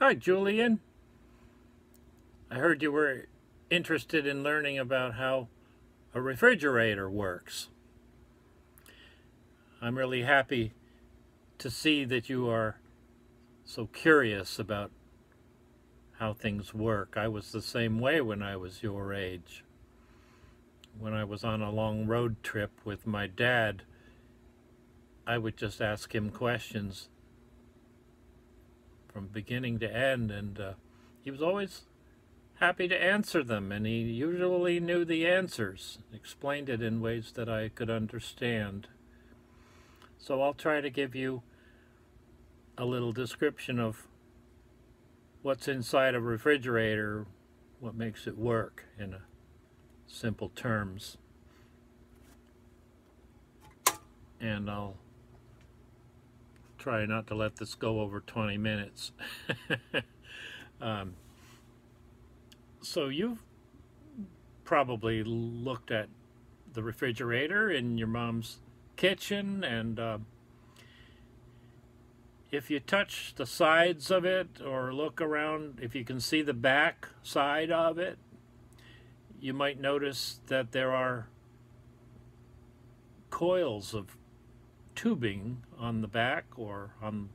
Hi, Julian. I heard you were interested in learning about how a refrigerator works. I'm really happy to see that you are so curious about how things work. I was the same way when I was your age. When I was on a long road trip with my dad, I would just ask him questions from beginning to end, and he was always happy to answer them, and he usually knew the answers, explained it in ways that I could understand. So I'll try to give you a little description of what's inside a refrigerator, what makes it work in simple terms. And I'll try not to let this go over 20 minutes. So you've probably looked at the refrigerator in your mom's kitchen, and if you touch the sides of it or look around, if you can see the back side of it, you might notice that there are coils of tubing on the back, or on,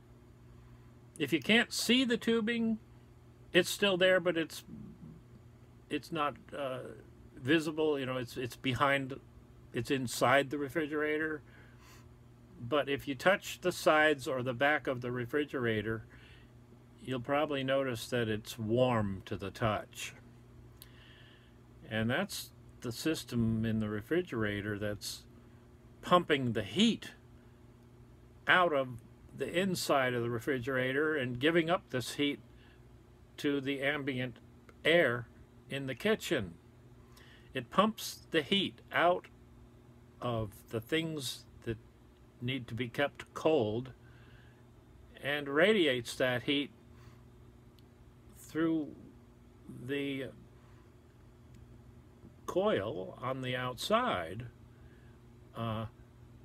if you can't see the tubing, it's still there, but it's not visible. You know, it's behind, it's inside the refrigerator. But if you touch the sides or the back of the refrigerator, you'll probably notice that it's warm to the touch. And that's the system in the refrigerator that's pumping the heat out of the inside of the refrigerator and giving up this heat to the ambient air in the kitchen. It pumps the heat out of the things that need to be kept cold and radiates that heat through the coil on the outside.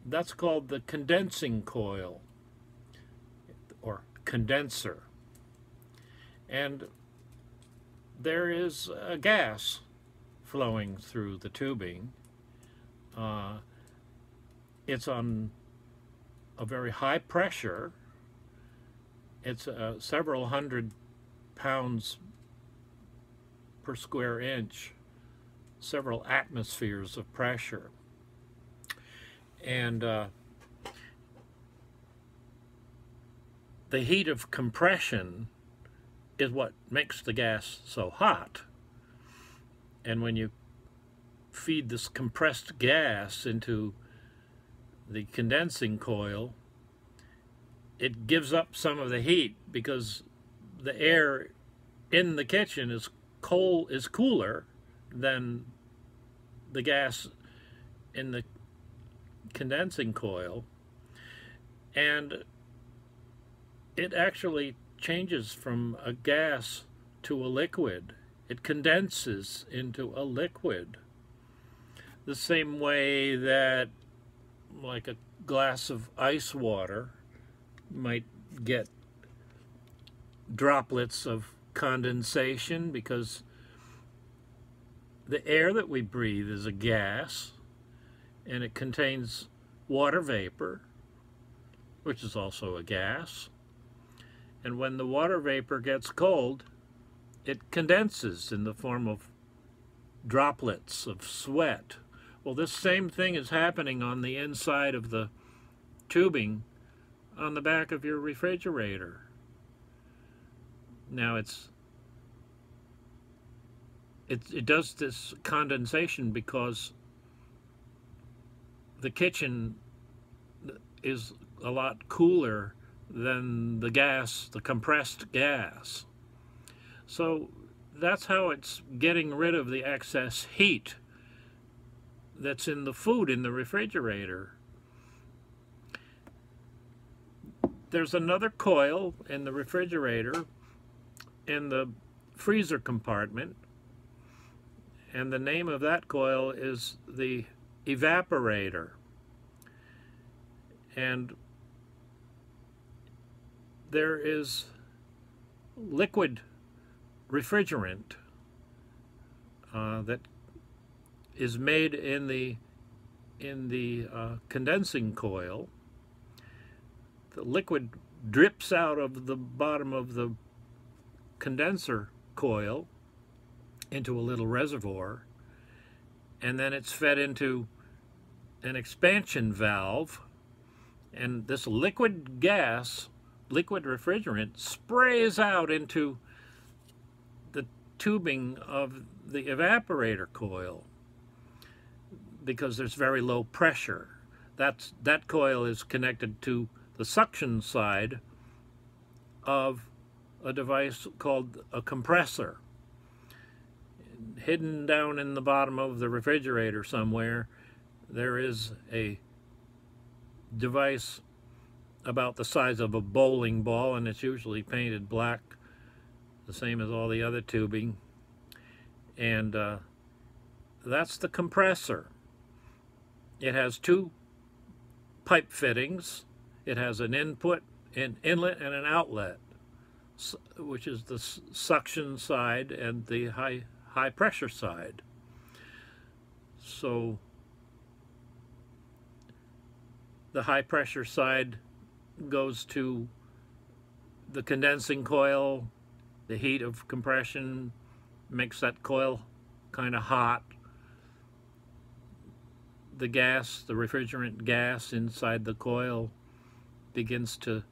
That's called the condensing coil, or condenser. And there is a gas flowing through the tubing. It's on a very high pressure. It's several hundred pounds per square inch, several atmospheres of pressure. And the heat of compression is what makes the gas so hot. And when you feed this compressed gas into the condensing coil, it gives up some of the heat, because the air in the kitchen is cooler than the gas in the condensing coil, and it actually changes from a gas to a liquid. It condenses into a liquid, the same way that, like, a glass of ice water might get droplets of condensation, because the air that we breathe is a gas, and it contains water vapor, which is also a gas. And when the water vapor gets cold, it condenses in the form of droplets of sweat. Well, this same thing is happening on the inside of the tubing on the back of your refrigerator. Now it does this condensation because the kitchen is a lot cooler than the gas, the compressed gas. So that's how it's getting rid of the excess heat that's in the food in the refrigerator. There's another coil in the refrigerator in the freezer compartment, and the name of that coil is the evaporator. And there is liquid refrigerant that is made in the condensing coil. The liquid drips out of the bottom of the condenser coil into a little reservoir, and then it's fed into an expansion valve, and this liquid gas, liquid refrigerant, sprays out into the tubing of the evaporator coil because there's very low pressure. That coil is connected to the suction side of a device called a compressor. Hidden down in the bottom of the refrigerator somewhere, there is a device about the size of a bowling ball, and it's usually painted black, the same as all the other tubing. And that's the compressor. It has two pipe fittings. It has an input, an inlet, and an outlet, which is the suction side and the high pressure side. So the high pressure side goes to the condensing coil. The heat of compression makes that coil kind of hot. The gas, the refrigerant gas inside the coil, begins to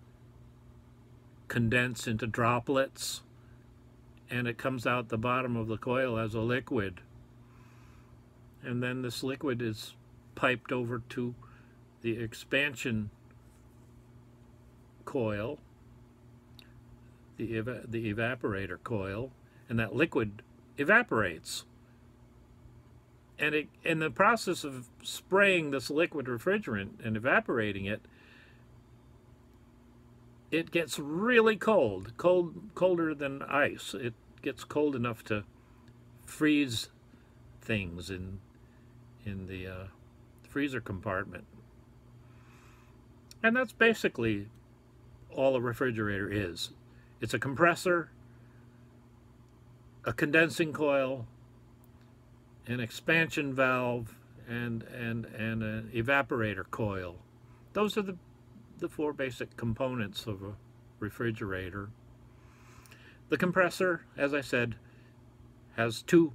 condense into droplets, and it comes out the bottom of the coil as a liquid. And then this liquid is piped over to the expansion coil, the evaporator coil, and that liquid evaporates. And in the process of spraying this liquid refrigerant and evaporating it, it gets really cold, colder than ice. It gets cold enough to freeze things in the freezer compartment. And that's basically all a refrigerator is. It's a compressor, a condensing coil, an expansion valve, and an evaporator coil. Those are the four basic components of a refrigerator. The compressor, as I said, has two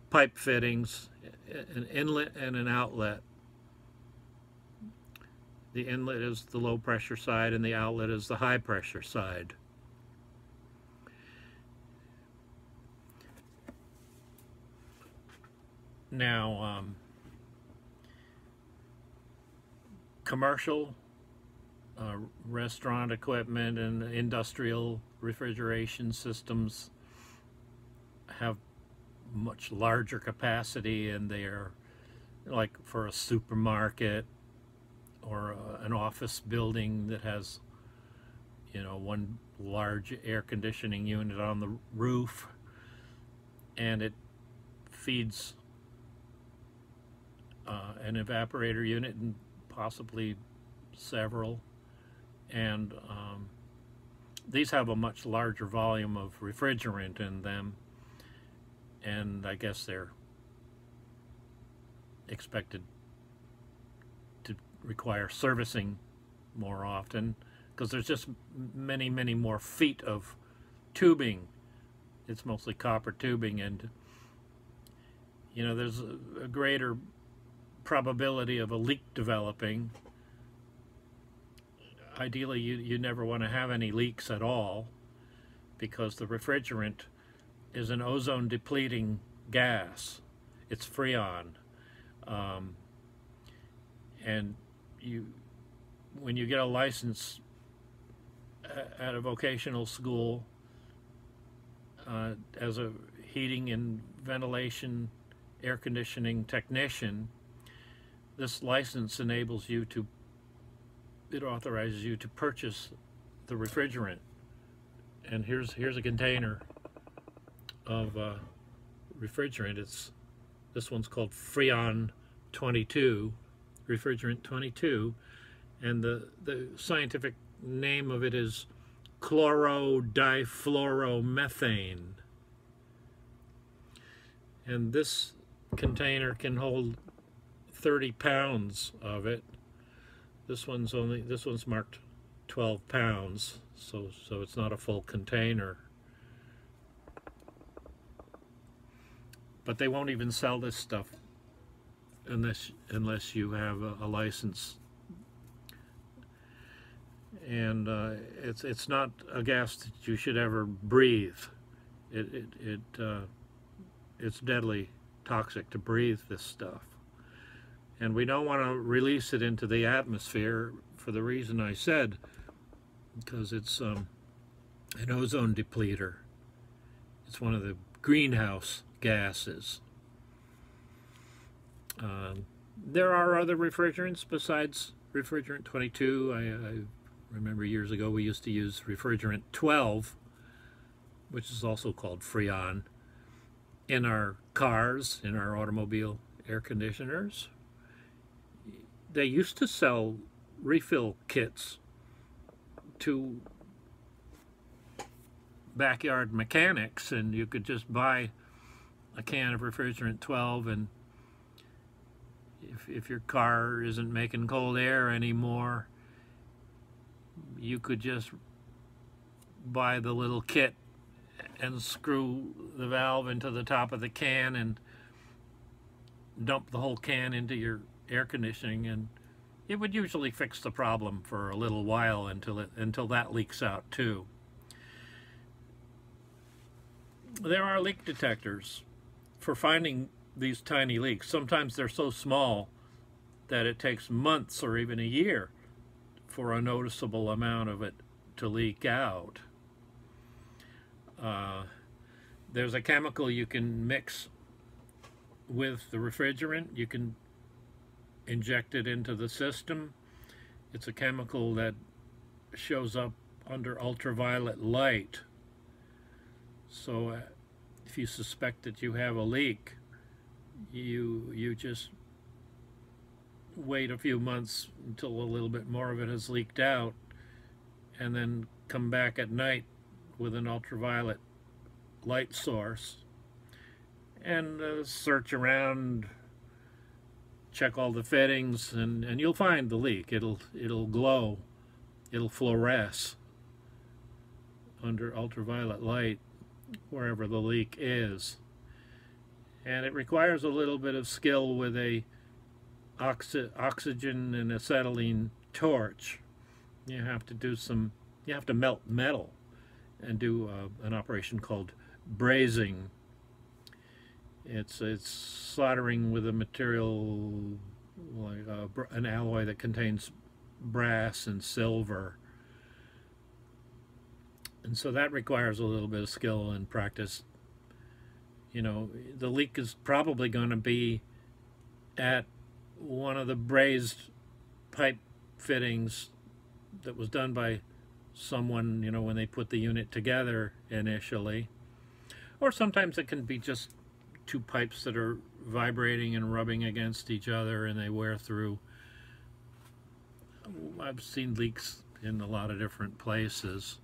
pipe fittings, an inlet and an outlet. The inlet is the low pressure side and the outlet is the high pressure side. Now, commercial restaurant equipment and industrial refrigeration systems have much larger capacity, and they're like for a supermarket or an office building that has, you know, one large air conditioning unit on the roof, and it feeds an evaporator unit and possibly several, and these have a much larger volume of refrigerant in them, and I guess they're expected to require servicing more often because there's just many more feet of tubing. It's mostly copper tubing, and you know, there's a greater probability of a leak developing. Ideally, you never want to have any leaks at all, because the refrigerant is an ozone depleting gas. It's Freon, and when you get a license at a vocational school as a heating and ventilation air conditioning technician, this license enables you to, it authorizes you to purchase the refrigerant. And here's a container of refrigerant. This one's called Freon 22, Refrigerant 22, and the scientific name of it is chlorodifluoromethane. And this container can hold 30 pounds of it. This one's marked 12 pounds, so it's not a full container. But they won't even sell this stuff unless you have a license. And it's not a gas that you should ever breathe. It's deadly toxic to breathe this stuff. And we don't want to release it into the atmosphere for the reason I said, because it's an ozone depleter. It's one of the greenhouse gases. There are other refrigerants besides refrigerant 22. I remember years ago we used to use refrigerant 12, which is also called Freon, in our cars, in our automobile air conditioners. They used to sell refill kits to backyard mechanics, and you could just buy a can of refrigerant 12, and if your car isn't making cold air anymore, you could just buy the little kit and screw the valve into the top of the can and dump the whole can into your air conditioning, and it would usually fix the problem for a little while until that leaks out too. There are leak detectors for finding these tiny leaks. Sometimes they're so small that it takes months or even a year for a noticeable amount of it to leak out. There's a chemical you can mix with the refrigerant. You can inject it into the system. It's a chemical that shows up under ultraviolet light. So if you suspect that you have a leak, you just wait a few months until a little bit more of it has leaked out, and then come back at night with an ultraviolet light source and search around, check all the fittings, and you'll find the leak. It'll glow, it'll fluoresce under ultraviolet light wherever the leak is. And it requires a little bit of skill with a oxygen and acetylene torch. You have to melt metal and do an operation called brazing. It's soldering with a material like an alloy that contains brass and silver. And so that requires a little bit of skill and practice. You know, the leak is probably going to be at one of the brazed pipe fittings that was done by someone, you know, when they put the unit together initially. Or sometimes it can be just two pipes that are vibrating and rubbing against each other and they wear through. I've seen leaks in a lot of different places.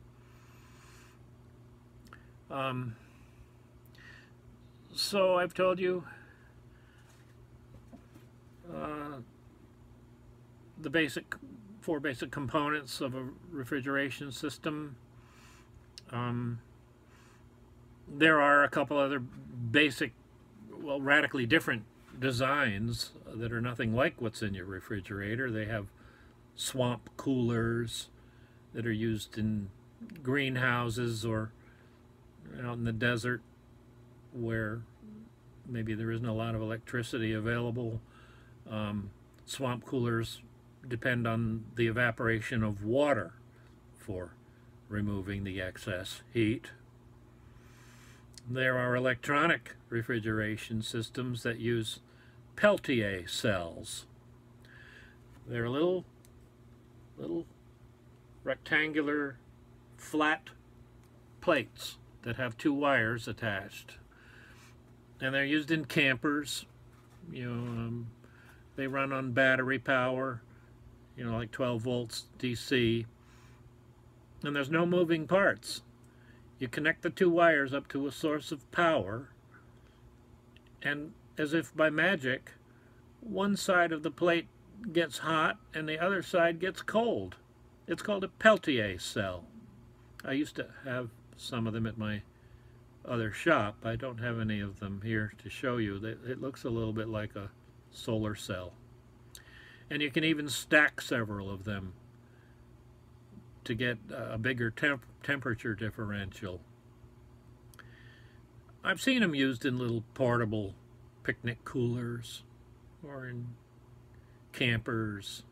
So I've told you the four basic components of a refrigeration system. There are a couple other basic, well, radically different designs that are nothing like what's in your refrigerator. They have swamp coolers that are used in greenhouses or out in the desert where maybe there isn't a lot of electricity available. Swamp coolers depend on the evaporation of water for removing the excess heat. There are electronic refrigeration systems that use Peltier cells. They're little rectangular flat plates that have two wires attached, and they're used in campers. You know, they run on battery power, you know, like 12 volts DC, and there's no moving parts. You connect the two wires up to a source of power, and as if by magic, one side of the plate gets hot and the other side gets cold. It's called a Peltier cell. I used to have some of them at my other shop. I don't have any of them here to show you. It looks a little bit like a solar cell. And you can even stack several of them to get a bigger temperature differential. I've seen them used in little portable picnic coolers or in campers.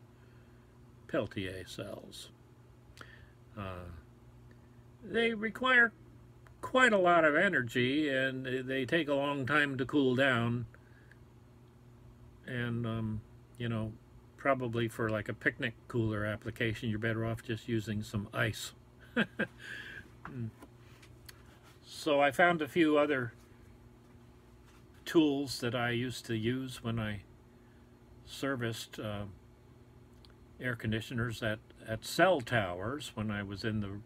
Peltier cells. They require quite a lot of energy, and they take a long time to cool down. And you know, probably for like a picnic cooler application, you're better off just using some ice. So I found a few other tools that I used to use when I serviced air conditioners at cell towers when I was in the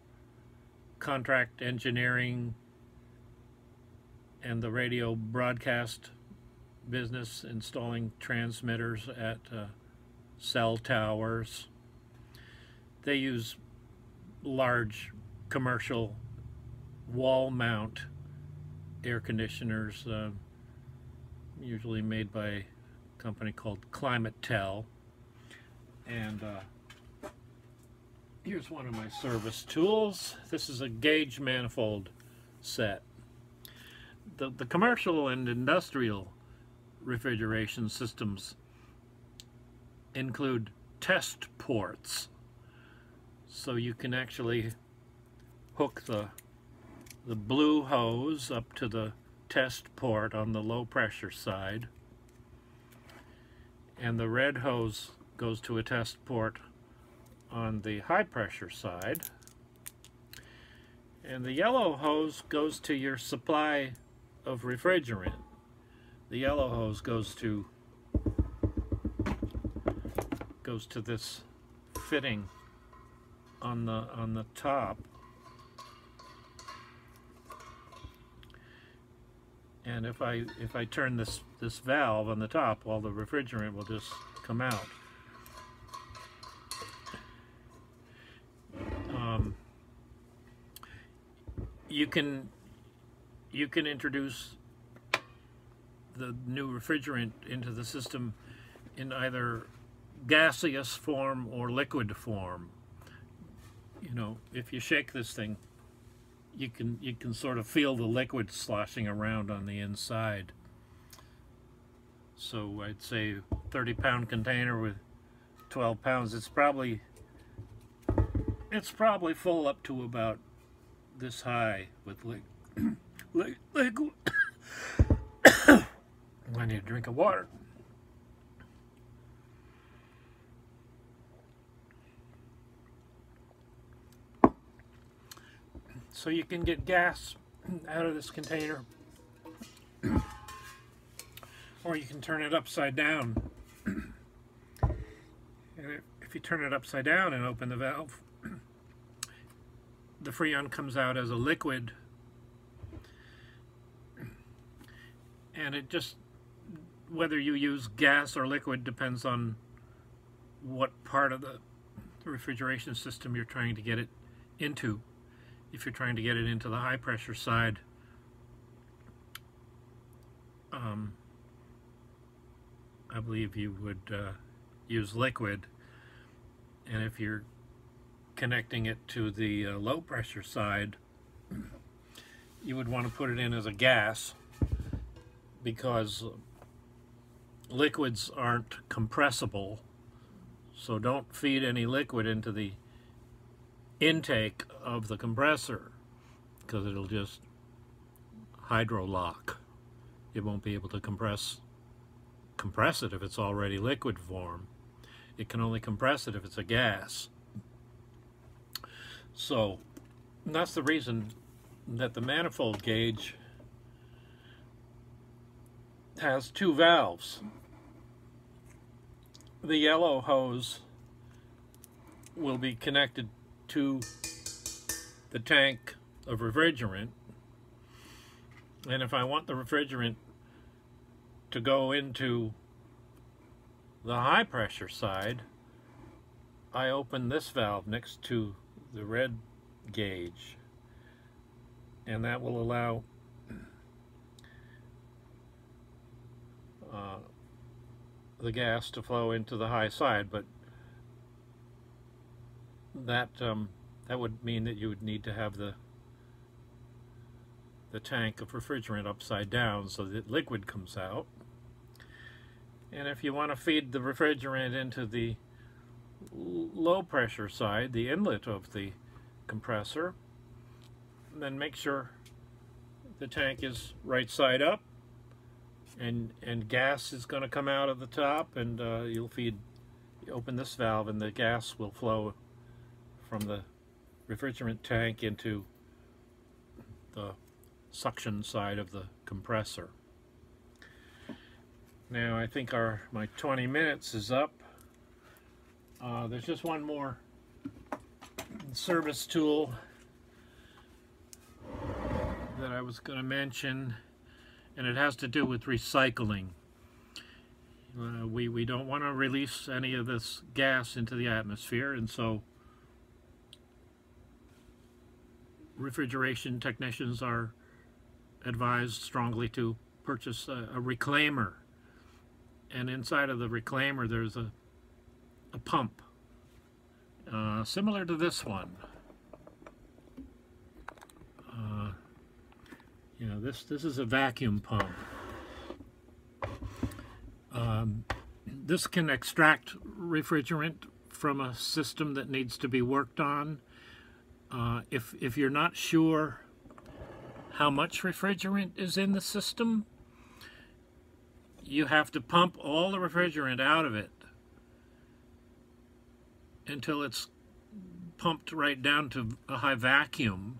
contract engineering and the radio broadcast business, installing transmitters at cell towers. They use large commercial wall mount air conditioners, usually made by a company called Climatel. And here's one of my service tools. This is a gauge manifold set. The commercial and industrial refrigeration systems include test ports, so you can actually hook the blue hose up to the test port on the low pressure side, and the red hose goes to a test port on the high pressure side, and the yellow hose goes to your supply of refrigerant. The yellow hose goes to this fitting on the top, and if I turn this valve on the top, all the refrigerant will just come out. You can introduce the new refrigerant into the system in either gaseous form or liquid form. You know, if you shake this thing, you can sort of feel the liquid sloshing around on the inside. So I'd say 30-pound container with 12 pounds. It's probably full up to about this high with liquid. I need a drink of water. So you can get gas out of this container, or you can turn it upside down. And if you turn it upside down and open the valve, the Freon comes out as a liquid, and it just, whether you use gas or liquid depends on what part of the refrigeration system you're trying to get it into. If you're trying to get it into the high pressure side, I believe you would use liquid, and if you're connecting it to the low pressure side, you would want to put it in as a gas, because liquids aren't compressible, so don't feed any liquid into the intake of the compressor, because it'll just hydrolock. It won't be able to compress it if it's already liquid form. It can only compress it if it's a gas. So that's the reason that the manifold gauge has two valves. The yellow hose will be connected to the tank of refrigerant, and if I want the refrigerant to go into the high pressure side, I open this valve next to the red gauge, and that will allow the gas to flow into the high side. But that would mean that you would need to have the tank of refrigerant upside down so that liquid comes out. And if you want to feed the refrigerant into the low pressure side, the inlet of the compressor, then make sure the tank is right side up, and gas is going to come out of the top, and you open this valve and the gas will flow from the refrigerant tank into the suction side of the compressor. Now I think my 20 minutes is up. There's just one more service tool that I was going to mention, and it has to do with recycling. We don't want to release any of this gas into the atmosphere, and so refrigeration technicians are advised strongly to purchase a reclaimer. And inside of the reclaimer there's a pump similar to this one. This is a vacuum pump. This can extract refrigerant from a system that needs to be worked on. If you're not sure how much refrigerant is in the system, you have to pump all the refrigerant out of it until it's pumped right down to a high vacuum.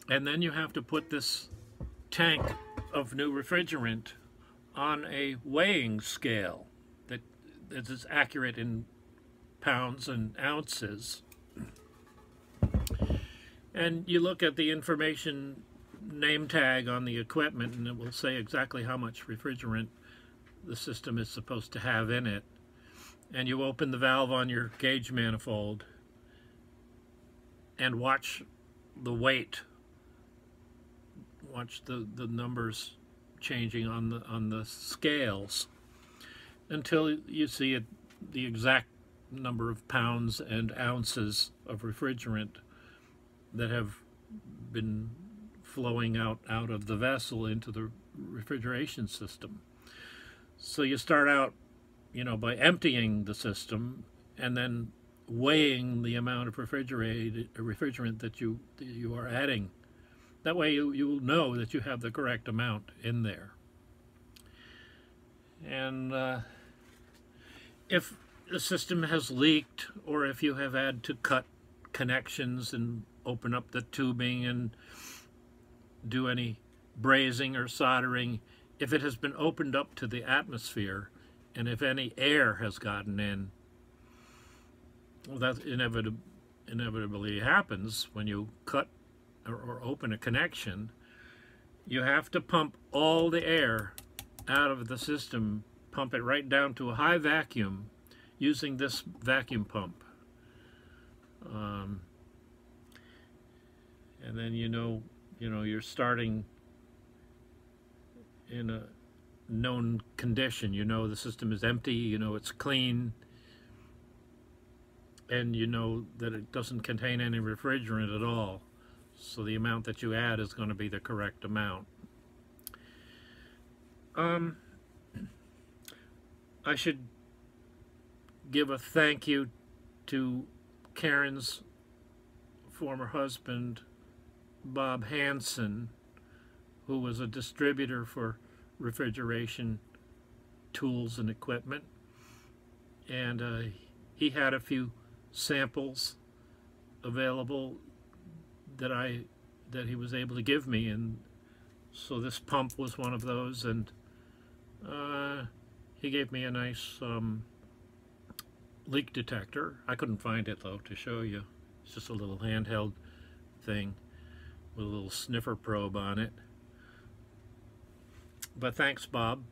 And then you have to put this tank of new refrigerant on a weighing scale that is accurate in pounds and ounces. And you look at the information name tag on the equipment, and it will say exactly how much refrigerant the system is supposed to have in it. And you open the valve on your gauge manifold and watch the weight. Watch the numbers changing on the scales until you see the exact number of pounds and ounces of refrigerant that have been flowing out of the vessel into the refrigeration system. So you start out, by emptying the system and then weighing the amount of refrigerant that you are adding. That way you'll know that you have the correct amount in there. And if the system has leaked, or if you have had to cut connections and open up the tubing and do any brazing or soldering, if it has been opened up to the atmosphere, and if any air has gotten in, well, that inevitably happens when you cut or open a connection. You have to pump all the air out of the system, pump it right down to a high vacuum using this vacuum pump. And then you're starting in a known condition. The system is empty, it's clean, and that it doesn't contain any refrigerant at all. So the amount that you add is going to be the correct amount. I should give a thank you to Karen's former husband, Bob Hansen, who was a distributor for refrigeration tools and equipment. And he had a few samples available that he was able to give me, and so this pump was one of those, and he gave me a nice leak detector. I couldn't find it though to show you, It's just a little handheld thing with a little sniffer probe on it. But thanks, Bob,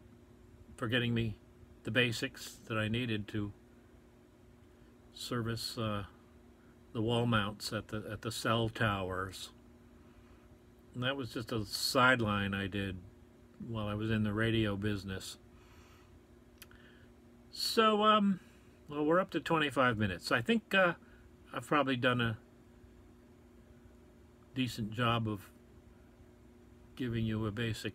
for getting me the basics that I needed to service the wall mounts at the cell towers. And that was just a sideline I did while I was in the radio business. So, well, we're up to 25 minutes. I think I've probably done a decent job of giving you a basic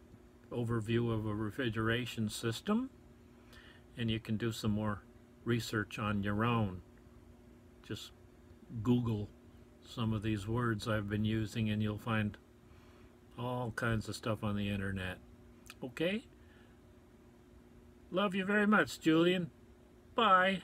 overview of a refrigeration system, and you can do some more research on your own. Just Google some of these words I've been using and you'll find all kinds of stuff on the internet. Okay? Love you very much, Julian. Bye.